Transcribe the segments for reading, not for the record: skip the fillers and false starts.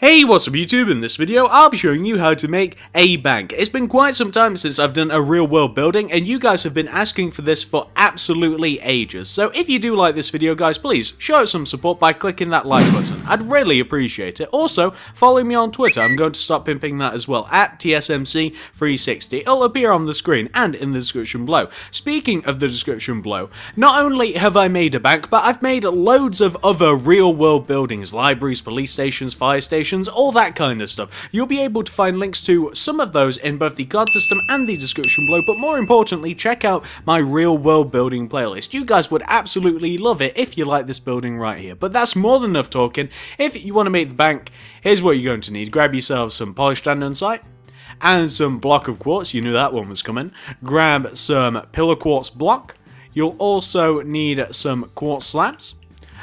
Hey, what's up YouTube? In this video, I'll be showing you how to make a bank. It's been quite some time since I've done a real world building, and you guys have been asking for this for absolutely ages. So if you do like this video, guys, please show it some support by clicking that like button. I'd really appreciate it. Also, follow me on Twitter. I'm going to start pimping that as well, at TSMC360. It'll appear on the screen and in the description below. Speaking of the description below, not only have I made a bank, but I've made loads of other real world buildings, libraries, police stations, fire stations, all that kind of stuff. You'll be able to find links to some of those in both the card system and the description below, but more importantly, check out my real world building playlist. You guys would absolutely love it if you like this building right here. But that's more than enough talking. If you want to make the bank, here's what you're going to need. Grab yourself some polished andesite and some block of quartz. You knew that one was coming. Grab some pillar quartz block. You'll also need some quartz slabs,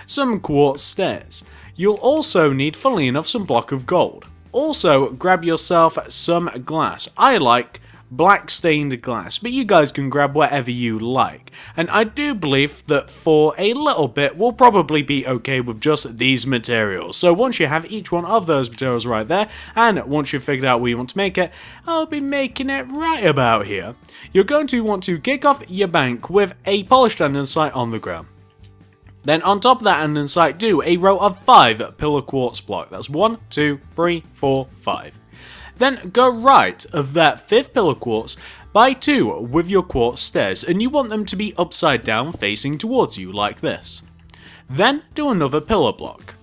some quartz stairs. You'll also need, funnily enough, some block of gold. Also, grab yourself some glass. I like black stained glass, but you guys can grab whatever you like. And I do believe that for a little bit, we'll probably be okay with just these materials. So once you have each one of those materials right there, and once you've figured out where you want to make it, I'll be making it right about here. You're going to want to kick off your bank with a polished andesite on the ground. Then on top of that andesite, do a row of 5 pillar quartz block. That's 1, 2, 3, 4, 5. Then go right of that 5th pillar quartz by 2 with your quartz stairs, and you want them to be upside down facing towards you like this. Then do another pillar block.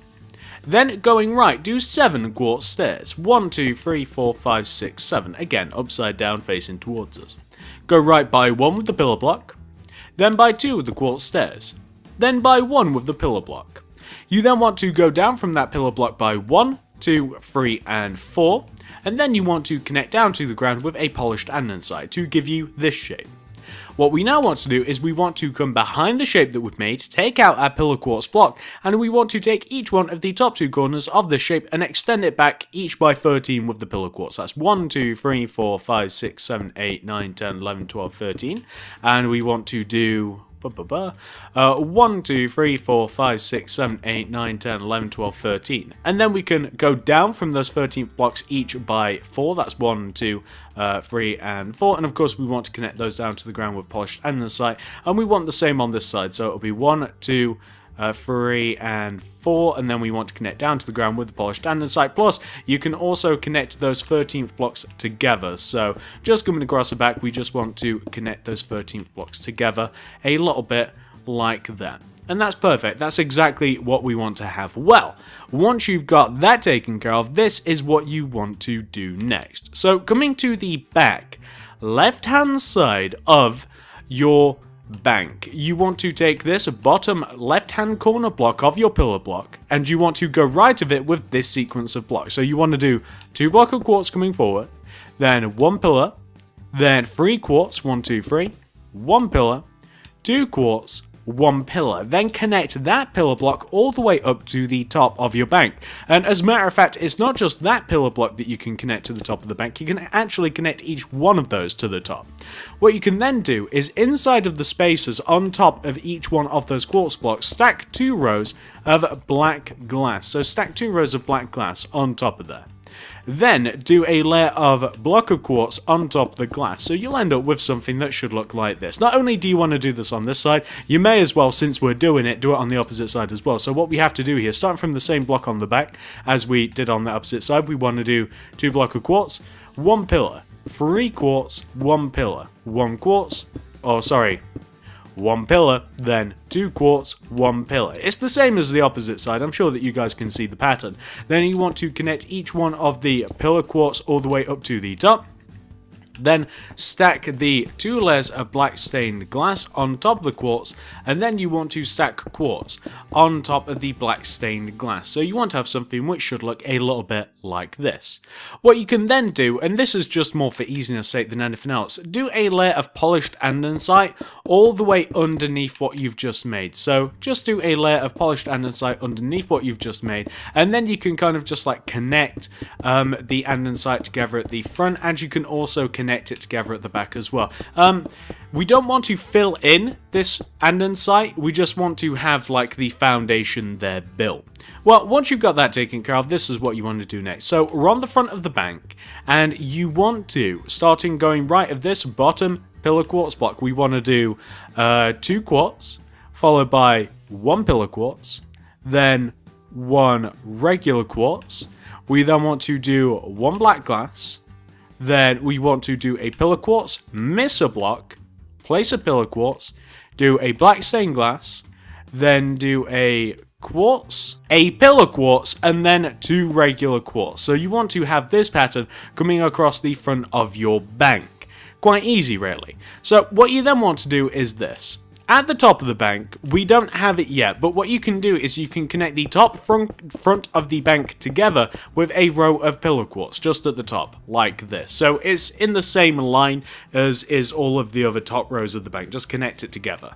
Then going right, do 7 quartz stairs. 1, 2, 3, 4, 5, 6, 7. Again, upside down facing towards us. Go right by 1 with the pillar block. Then by 2 with the quartz stairs. Then by 1 with the pillar block. You then want to go down from that pillar block by 1, 2, 3, and 4, and then you want to connect down to the ground with a polished andesite to give you this shape. What we now want to do is we want to come behind the shape that we've made, take out our pillar quartz block, and we want to take each one of the top 2 corners of this shape and extend it back each by 13 with the pillar quartz. That's 1, 2, 3, 4, 5, 6, 7, 8, 9, 10, 11, 12, 13. And we want to do 1, 2, 3, 4, 5, 6, 7, 8, 9, 10, 11, 12, 13. And then we can go down from those 13 blocks each by 4. That's 1, 2, 3, and 4. And of course, we want to connect those down to the ground with polished andesite. And we want the same on this side. So it'll be 1, 2, 3, and 4. And then we want to connect down to the ground with the polished andesite. Plus, you can also connect those 13th blocks together. So just coming across the back, we just want to connect those 13th blocks together a little bit like that. And that's perfect. That's exactly what we want to have. Well, once you've got that taken care of, this is what you want to do next. So coming to the back left-hand side of your bank, you want to take this bottom left-hand corner block of your pillar block, and you want to go right of it with this sequence of blocks. So you want to do 2 blocks of quartz coming forward, then 1 pillar, then 3 quartz, 1, 2, 3, 1 pillar, 2 quartz, 1 pillar. Then connect that pillar block all the way up to the top of your bank. And as a matter of fact, it's not just that pillar block that you can connect to the top of the bank. You can actually connect each one of those to the top. What you can then do is inside of the spaces on top of each one of those quartz blocks, stack 2 rows of black glass. So stack 2 rows of black glass on top of that. Then do a layer of block of quartz on top of the glass. So you'll end up with something that should look like this. Not only do you want to do this on this side, you may as well, since we're doing it, do it on the opposite side as well. So what we have to do here, starting from the same block on the back as we did on the opposite side, we want to do 2 blocks of quartz, 1 pillar, 3 quartz, 1 pillar, 1 quartz, 1 pillar, then 2 quartz, 1 pillar. It's the same as the opposite side. I'm sure that you guys can see the pattern. Then you want to connect each one of the pillar quartz all the way up to the top. Then stack the 2 layers of black stained glass on top of the quartz, and then you want to stack quartz on top of the black stained glass. So you want to have something which should look a little bit like this. What you can then do, and this is just more for easiness sake than anything else, do a layer of polished andesite all the way underneath what you've just made. So just do a layer of polished andesite underneath what you've just made, and then you can kind of just like connect the andesite together at the front, and you can also connect connect it together at the back as well. We don't want to fill in this andesite, we just want to have like the foundation there built. Well, once you've got that taken care of, this is what you want to do next. So we're on the front of the bank, and you want to, starting going right of this bottom pillar quartz block, we want to do 2 quartz, followed by 1 pillar quartz, then 1 regular quartz. We then want to do 1 black glass, then we want to do a pillar quartz, miss a block, place a pillar quartz, do a black stained glass, then do a quartz, a pillar quartz, and then 2 regular quartz. So you want to have this pattern coming across the front of your bank. Quite easy, really. So what you then want to do is this. At the top of the bank, we don't have it yet, but what you can do is you can connect the top front of the bank together with a row of pillar quartz just at the top, like this. So it's in the same line as is all of the other top rows of the bank, just connect it together.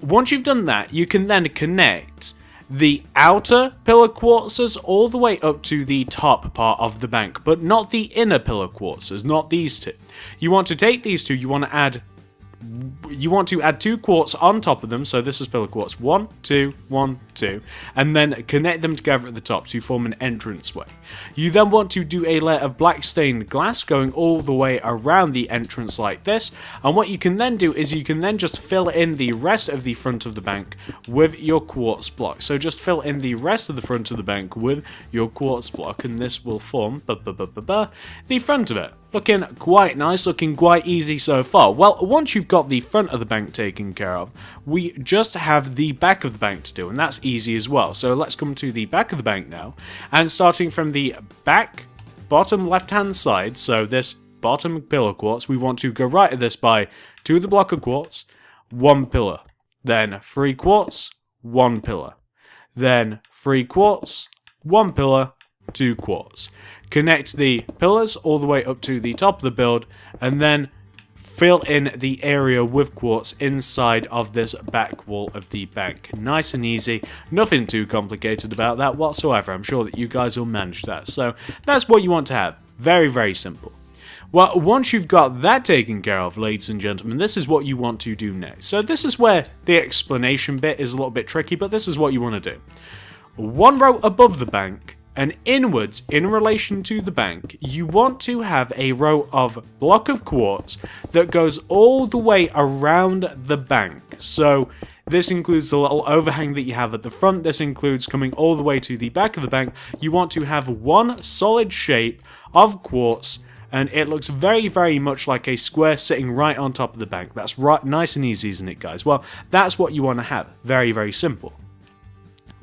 Once you've done that, you can then connect the outer pillar quartzes all the way up to the top part of the bank, but not the inner pillar quartzes, not these two. You want to take these two, you want to add 2 quartz on top of them, so this is pillar quartz 1, 2, 1, 2, and then connect them together at the top to form an entranceway. You then want to do a layer of black stained glass going all the way around the entrance like this, and what you can then do is you can then just fill in the rest of the front of the bank with your quartz block. So just fill in the rest of the front of the bank with your quartz block, and this will form the front of it. Looking quite nice, looking quite easy so far. Well, once you've got the front of the bank taken care of, we just have the back of the bank to do, and that's easy as well. So let's come to the back of the bank now, and starting from the back bottom left hand side, so this bottom pillar quartz, we want to go right at this by 2 of the block of quartz, 1 pillar, then 3 quartz, 1 pillar, then 3 quartz, 1 pillar, 2 quartz. Connect the pillars all the way up to the top of the build, and then fill in the area with quartz inside of this back wall of the bank. Nice and easy, nothing too complicated about that whatsoever. I'm sure that you guys will manage that. So that's what you want to have. Very, very simple. Well, once you've got that taken care of, ladies and gentlemen, this is what you want to do next. So this is where the explanation bit is a little bit tricky, but this is what you want to do. 1 row above the bank, and inwards in relation to the bank, you want to have a row of block of quartz that goes all the way around the bank. So this includes the little overhang that you have at the front, this includes coming all the way to the back of the bank. You want to have 1 solid shape of quartz, and it looks very, very much like a square sitting right on top of the bank. That's right, nice and easy, isn't it, guys? Well, that's what you want to have. Very, very simple.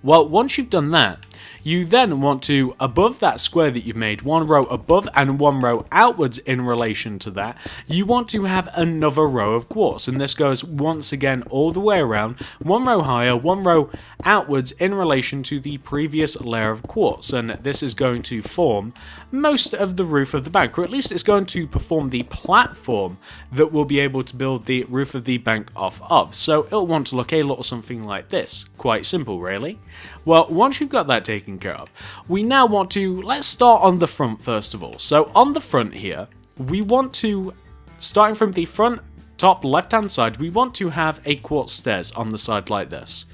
Well, once you've done that, you then want to, above that square that you've made, 1 row above and 1 row outwards in relation to that, you want to have another row of quartz, and this goes once again all the way around, 1 row higher, 1 row outwards in relation to the previous layer of quartz, and this is going to form most of the roof of the bank, or at least it's going to perform the platform that will be able to build the roof of the bank off of. So it'll want to look a little something like this. Quite simple, really. Well, once you've got that taken care of, we now want to, let's start on the front first of all. So on the front here, we want to, starting from the front top left hand side, we want to have a quartz stairs on the side like this.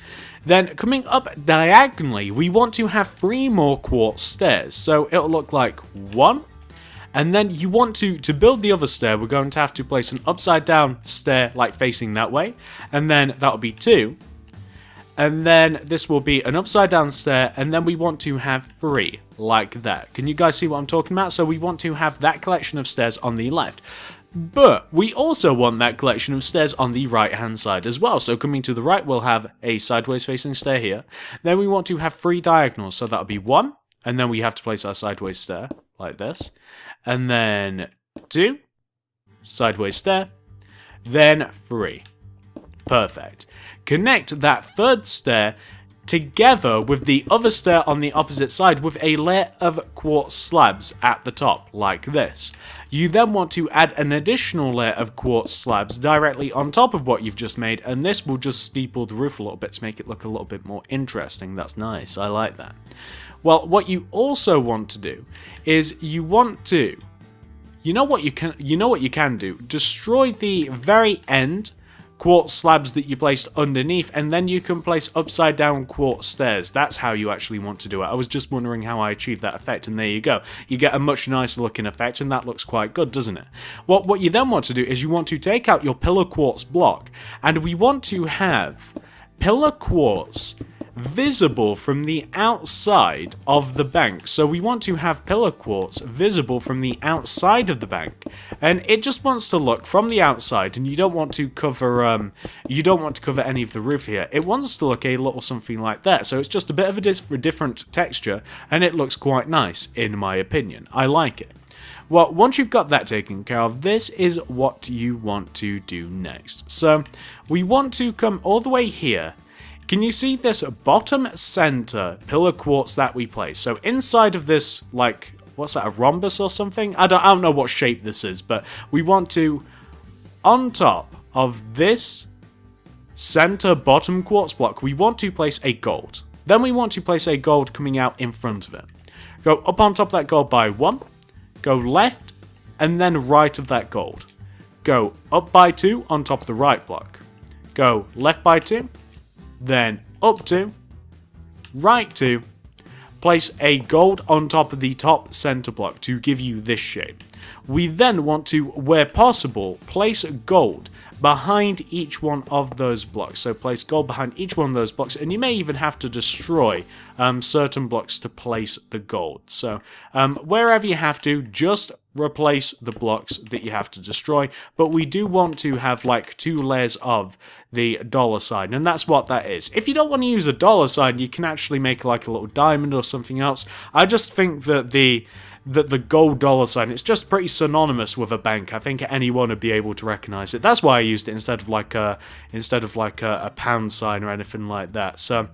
Then coming up diagonally, we want to have 3 more quartz stairs. So it'll look like 1, and then you want to build the other stair, we're going to have to place an upside down stair like facing that way, and then that'll be 2. And then this will be an upside down stair, and then we want to have 3 like that. Can you guys see what I'm talking about? So we want to have that collection of stairs on the left. But we also want that collection of stairs on the right hand side as well. So coming to the right, we'll have a sideways facing stair here. Then we want to have 3 diagonals. So that'll be 1, and then we have to place our sideways stair like this. And then 2, sideways stair, then 3. Perfect. Connect that 3rd stair together with the other stair on the opposite side with a layer of quartz slabs at the top, like this. You then want to add an additional layer of quartz slabs directly on top of what you've just made, and this will just steeple the roof a little bit to make it look a little bit more interesting. That's nice, I like that. Well, what you also want to do is you want to you know what you can do? Destroy the very end quartz slabs that you placed underneath, and then you can place upside down quartz stairs. That's how you actually want to do it. I was just wondering how I achieved that effect, and there you go. You get a much nicer looking effect, and that looks quite good, doesn't it? What you then want to do is you want to take out your pillar quartz block, and we want to have pillar quartz visible from the outside of the bank. So we want to have pillar quartz visible from the outside of the bank, and it just wants to look from the outside, and you don't want to cover any of the roof here. It wants to look a little something like that, so it's just a bit of a different texture, and it looks quite nice in my opinion. I like it. Well, once you've got that taken care of, this is what you want to do next. So we want to come all the way here. Can you see this bottom center pillar quartz that we place? So inside of this, like, what's that, a rhombus or something? I don't know what shape this is, but we want to, on top of this center bottom quartz block, we want to place a gold. Then we want to place a gold coming out in front of it. Go up on top of that gold by 1, go left, and then right of that gold. Go up by 2 on top of the right block. Go left by 2. Then up 2, right 2, place a gold on top of the top center block to give you this shape. We then want to, where possible, place gold behind each one of those blocks. So place gold behind each one of those blocks, and you may even have to destroy certain blocks to place the gold. So wherever you have to, just replace the blocks that you have to destroy, but we do want to have like 2 layers of the dollar sign, and that's what that is. If you don't want to use a dollar sign, you can actually make like a little diamond or something else. I just think that the gold dollar sign, it's just pretty synonymous with a bank. I think anyone would be able to recognize it. That's why I used it instead of like a pound sign or anything like that. So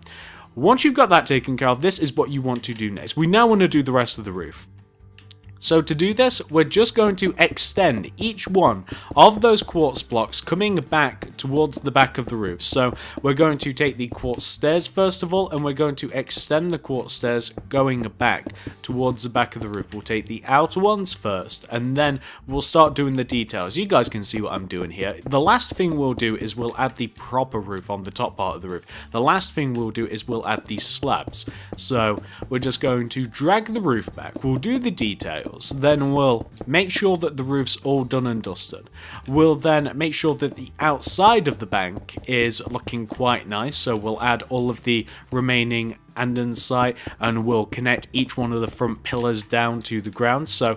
once you've got that taken care of, this is what you want to do next. We now want to do the rest of the roof. So to do this, we're just going to extend each one of those quartz blocks coming back towards the back of the roof. So we're going to take the quartz stairs first of all, and we're going to extend the quartz stairs going back towards the back of the roof. We'll take the outer ones first, and then we'll start doing the details. You guys can see what I'm doing here. The last thing we'll do is we'll add the proper roof on the top part of the roof. The last thing we'll do is we'll add the slabs. So we're just going to drag the roof back. We'll do the details. Then we'll make sure that the roof's all done and dusted. We'll then make sure that the outside of the bank is looking quite nice, so we'll add all of the remaining andesite, and we'll connect each one of the front pillars down to the ground. So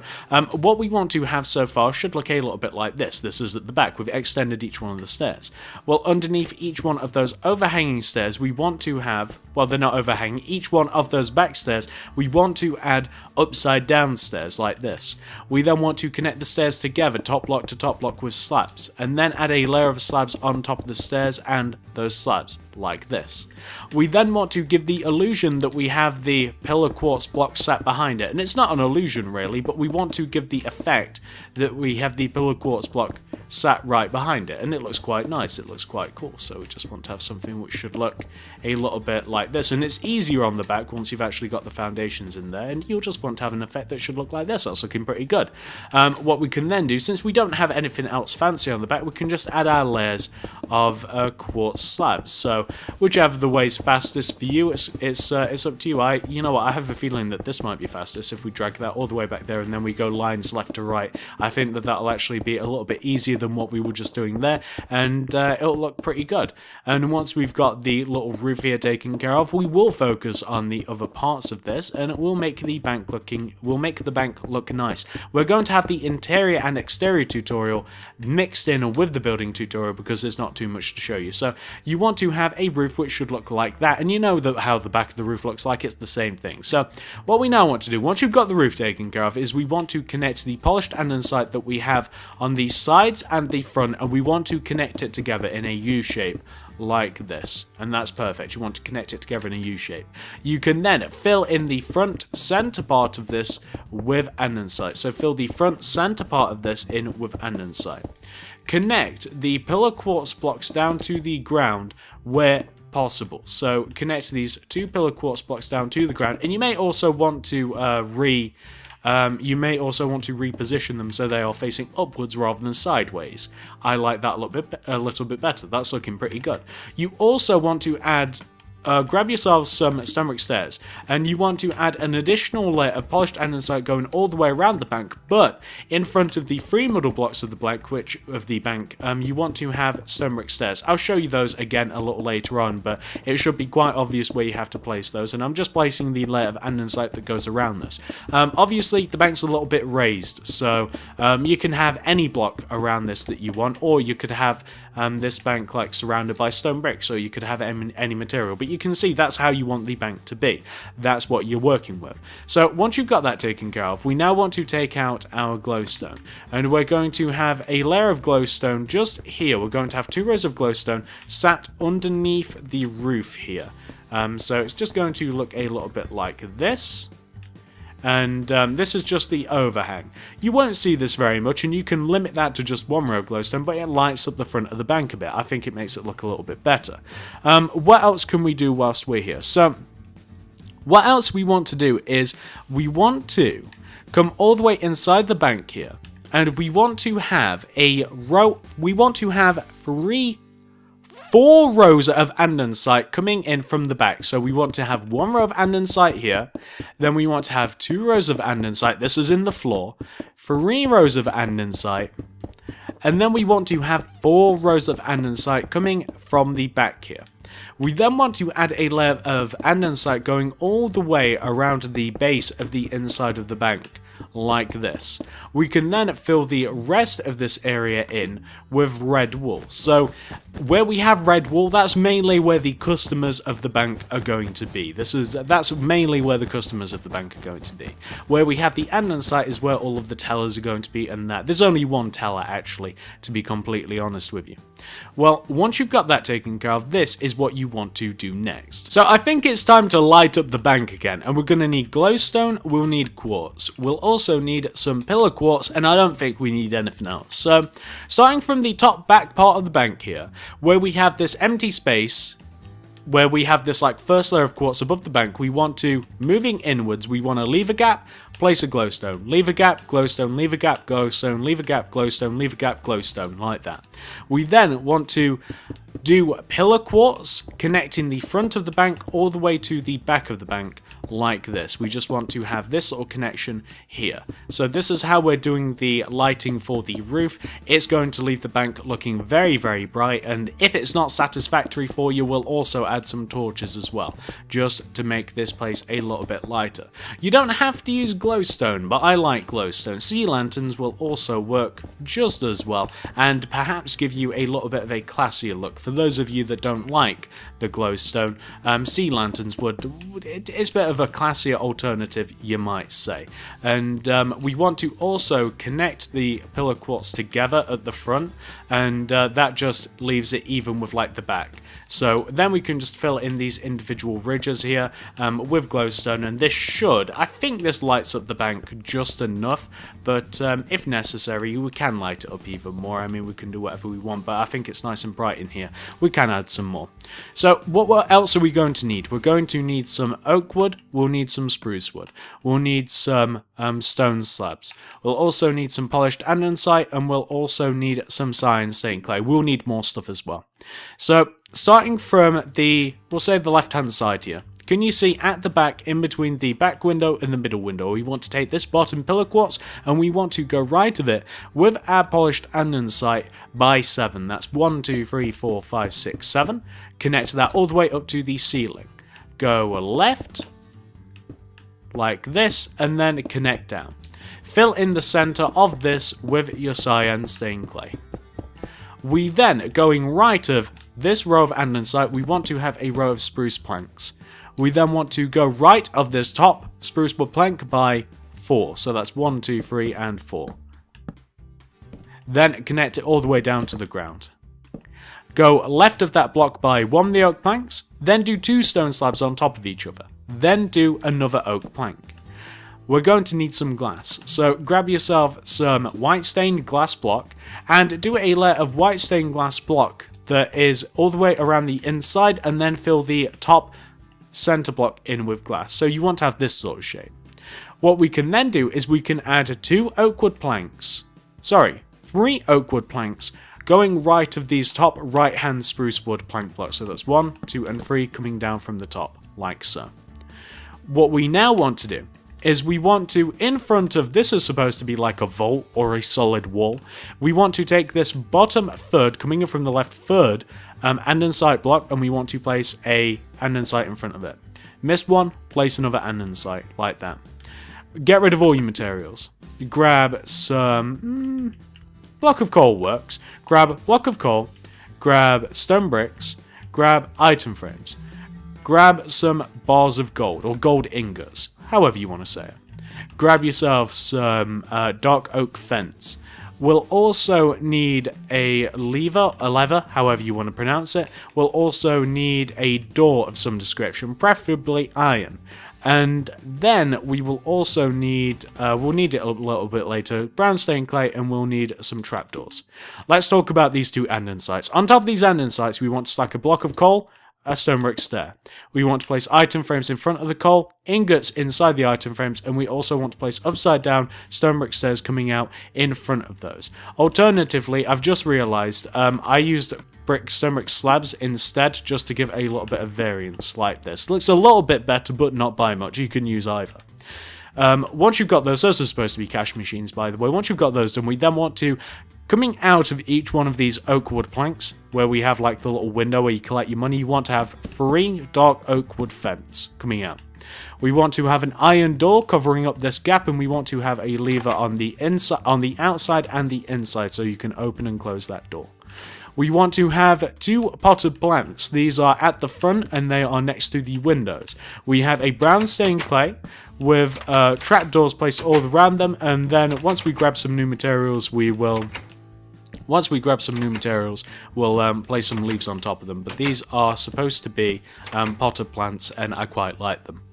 what we want to have so far should look a little bit like this. This is at the back. We've extended each one of the stairs. Well, underneath each one of those overhanging stairs, we want to have, well, they're not overhanging, each one of those back stairs, we want to add upside down stairs like this. We then want to connect the stairs together, top block to top block, with slabs, and then add a layer of slabs on top of the stairs and those slabs like this. We then want to give the illusion that we have the pillar quartz block sat behind it, and it's not an illusion really, but we want to give the effect that we have the pillar quartz block sat right behind it, and it looks quite nice, it looks quite cool. So we just want to have something which should look a little bit like this, and it's easier on the back once you've actually got the foundations in there, and you'll just want to have an effect that should look like this. That's looking pretty good. What we can then do, since we don't have anything else fancy on the back, we can just add our layers of quartz slabs. So whichever the way's fastest for you, it's up to you. You know what, I have a feeling that this might be fastest if we drag that all the way back there and then we go lines left to right. I think that that'll actually be a little bit easier than what we were just doing there, and it'll look pretty good. And once we've got the little roof here taken care of, we will focus on the other parts of this, and it will make the bank look nice. We're going to have the interior and exterior tutorial mixed in with the building tutorial because there's not too much to show you. So you want to have a roof which should look like that, and you know how the back of the roof looks like. It's the same thing. So what we now want to do, once you've got the roof taken care of, is we want to connect the polished andesite that we have on the sides and the front, and we want to connect it together in a U shape like this, and that's perfect. You want to connect it together in a U shape. You can then fill in the front center part of this with andesite. So fill the front center part of this in with andesite. Connect the pillar quartz blocks down to the ground where possible. So connect these 2 pillar quartz blocks down to the ground, and you may also want to You may also want to reposition them so they are facing upwards rather than sideways. I like that a little bit better. That's looking pretty good. You also want to add grab yourselves some stonebrick stairs, and you want to add an additional layer of polished andesite going all the way around the bank, but in front of the 3 middle blocks of the bank, you want to have stonebrick stairs. I'll show you those again a little later on, but it should be quite obvious where you have to place those, and I'm just placing the layer of andesite that goes around this. Obviously, the bank's a little bit raised, so you can have any block around this that you want, or you could have this bank like surrounded by stone bricks, so you could have any material, but you can see that's how you want the bank to be. That's what you're working with. So once you've got that taken care of, we now want to take out our glowstone, and we're going to have a layer of glowstone just here. We're going to have 2 rows of glowstone sat underneath the roof here. So it's just going to look a little bit like this. And this is just the overhang. You won't see this very much, and you can limit that to just 1 row of glowstone, but it lights up the front of the bank a bit. I think it makes it look a little bit better. What else can we do whilst we're here? So, what else we want to do is, we want to come all the way inside the bank here, and we want to have a row, we want to have 4 rows of andesite coming in from the back. So we want to have 1 row of andesite here, then we want to have 2 rows of andesite, this is in the floor, 3 rows of andesite, and then we want to have 4 rows of andesite coming from the back here. We then want to add a layer of andesite going all the way around the base of the inside of the bank, like this. We can then fill the rest of this area in with red wool. So where we have red wool, that's mainly where the customers of the bank are going to be. That's mainly where the customers of the bank are going to be. Where we have the andesite is where all of the tellers are going to be, and that there's only 1 teller actually, to be completely honest with you. Well, once you've got that taken care of, this is what you want to do next. So I think it's time to light up the bank again, and we're going to need glowstone, we'll need quartz, we'll also need some pillar quartz, and I don't think we need anything else. So starting from the top back part of the bank here, where we have this empty space, where we have this like first layer of quartz above the bank, we want to, moving inwards, we want to leave a gap, place a glowstone, leave a gap, glowstone, leave a gap, glowstone, leave a gap, glowstone, leave a gap, glowstone, like that. We then want to do pillar quartz, connecting the front of the bank all the way to the back of the bank, like this. We just want to have this little connection here. So this is how we're doing the lighting for the roof. It's going to leave the bank looking very, very bright, and if it's not satisfactory for you, we'll also add some torches as well, just to make this place a little bit lighter. You don't have to use glowstone, but I like glowstone. Sea lanterns will also work just as well, and perhaps give you a little bit of a classier look. For those of you that don't like the glowstone, sea lanterns it's a bit of a classier alternative, you might say. And we want to also connect the pillar quartz together at the front, and that just leaves it even with like the back. So then we can just fill in these individual ridges here with glowstone, and this should, I think this lights up the bank just enough, but if necessary we can light it up even more. I mean, we can do whatever we want, but I think it's nice and bright in here. We can add some more. So what else are we going to need? We're going to need some oak wood, we'll need some spruce wood, we'll need some stone slabs, we'll also need some polished andesite, and we'll also need some cyan stained clay. We'll need more stuff as well. So starting from we'll say the left hand side here, can you see at the back, in between the back window and the middle window, we want to take this bottom pillar quartz and we want to go right of it with our polished andesite by 7. That's 1, 2, 3, 4, 5, 6, 7. Connect that all the way up to the ceiling. Go left, like this, and then connect down. Fill in the center of this with your cyan stained clay. We then, going right of this row of andesite, we want to have a row of spruce planks. We then want to go right of this top spruce wood plank by 4. So that's 1, 2, 3, and 4. Then connect it all the way down to the ground. Go left of that block by 1 of the oak planks, then do 2 stone slabs on top of each other. Then do another oak plank. We're going to need some glass, so grab yourself some white stained glass block and do a layer of white stained glass block that is all the way around the inside, and then fill the top center block in with glass. So you want to have this sort of shape. What we can then do is we can add 3 oak wood planks going right of these top right hand spruce wood plank blocks. So that's 1, 2 and 3 coming down from the top, like so. What we now want to do is we want to, in front of, this is supposed to be like a vault or a solid wall, we want to take this bottom third, coming in from the left third, andesite block, and we want to place a andesite in front of it. Missed one, place another andesite, like that. Get rid of all your materials. Grab some... block of coal works. Grab block of coal, grab stone bricks, grab item frames. Grab some bars of gold, or gold ingots, however you want to say it. Grab yourself some dark oak fence. We'll also need a lever, however you want to pronounce it. We'll also need a door of some description, preferably iron. And then we will also need, we'll need it a little bit later, brown stained clay, and we'll need some trapdoors. Let's talk about these 2 andensites. On top of these andensites, we want to stack a block of coal, a stone brick stair. We want to place item frames in front of the coal, ingots inside the item frames, and we also want to place upside down stone brick stairs coming out in front of those. Alternatively, I've just realized I used stone brick slabs instead, just to give a little bit of variance like this. Looks a little bit better, but not by much. You can use either. Once you've got those are supposed to be cash machines, by the way. Once you've got those done, we then want to, coming out of each one of these oak wood planks, where we have like the little window where you collect your money, you want to have 3 dark oak wood fence coming out. We want to have an iron door covering up this gap, and we want to have a lever on the inside, on the outside and the inside, so you can open and close that door. We want to have 2 potted plants. These are at the front and they are next to the windows. We have a brown stained clay with trapdoors placed all around them, and then once we grab some new materials, we'll place some leaves on top of them. But these are supposed to be potted plants, and I quite like them.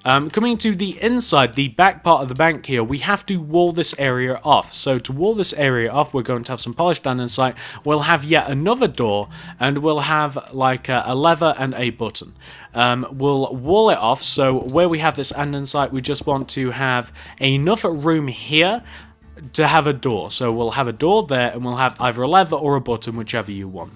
Coming to the inside, the back part of the bank here, we have to wall this area off. So to wall this area off, we're going to have some polished andesite. We'll have yet another door, and we'll have like a lever and a button. We'll wall it off, so where we have this andesite, we just want to have enough room here to have a door. So we'll have a door there, and we'll have either a lever or a button, whichever you want.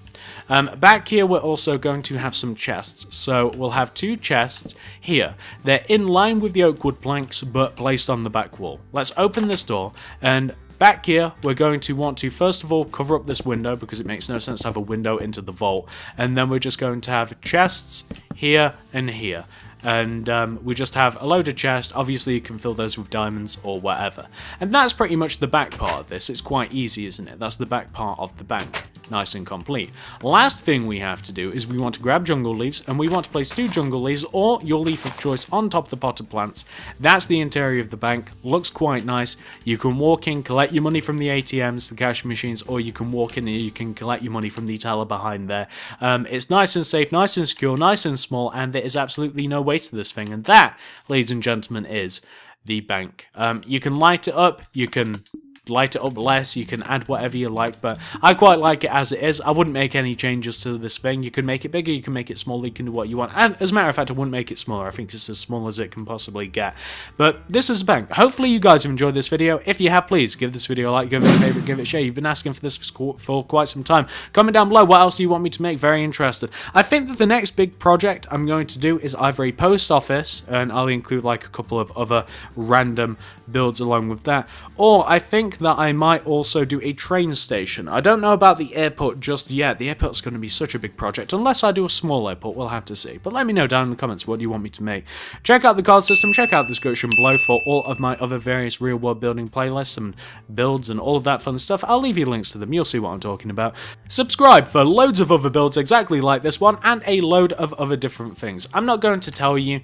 Back here, we're also going to have some chests. So we'll have 2 chests here. They're in line with the oak wood planks, but placed on the back wall. Let's open this door, and back here, we're going to want to, first of all, cover up this window, because it makes no sense to have a window into the vault. And then we're just going to have chests here and here. And we just have a load of chests. Obviously you can fill those with diamonds or whatever. And that's pretty much the back part of this. It's quite easy, isn't it? That's the back part of the bank. Nice and complete. Last thing we have to do is we want to grab jungle leaves, and we want to place 2 jungle leaves or your leaf of choice on top of the potted plants. That's the interior of the bank. Looks quite nice. You can walk in, collect your money from the ATMs, the cash machines, or you can walk in and you can collect your money from the teller behind there. It's nice and safe, nice and secure, nice and small, and there is absolutely no waste to this thing. And that, ladies and gentlemen, is the bank. You can light it up, you can light it up less, you can add whatever you like, but I quite like it as it is. I wouldn't make any changes to this thing. You can make it bigger, you can make it smaller, you can do what you want, and as a matter of fact, I wouldn't make it smaller. I think it's as small as it can possibly get. But this is a bank. Hopefully you guys have enjoyed this video. If you have, please give this video a like, give it a favorite, give it a share. You've been asking for this for quite some time. Comment down below what else do you want me to make. Very interested. I think that the next big project I'm going to do is either a post office, and I'll include like a couple of other random builds along with that, or I think that I might also do a train station. I don't know about the airport just yet. The airport's going to be such a big project. Unless I do a small airport, we'll have to see. But let me know down in the comments what do you want me to make. Check out the card system, check out the description below for all of my other various real world building playlists and builds and all of that fun stuff. I'll leave you links to them, you'll see what I'm talking about. Subscribe for loads of other builds exactly like this one, and a load of other different things. I'm not going to tell you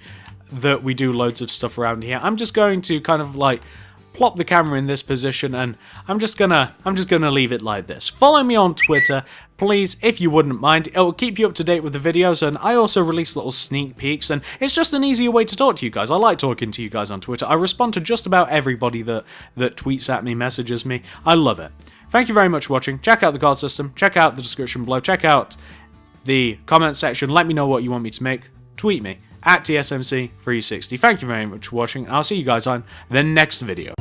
that we do loads of stuff around here. I'm just going to kind of like plop the camera in this position, and I'm just gonna leave it like this. Follow me on Twitter, please, if you wouldn't mind. It will keep you up to date with the videos, and I also release little sneak peeks, and it's just an easier way to talk to you guys. I like talking to you guys on Twitter. I respond to just about everybody that tweets at me, messages me. I love it. Thank you very much for watching. Check out the card system, check out the description below, check out the comment section, let me know what you want me to make, tweet me, at TSMC360. Thank you very much for watching. I'll see you guys on the next video.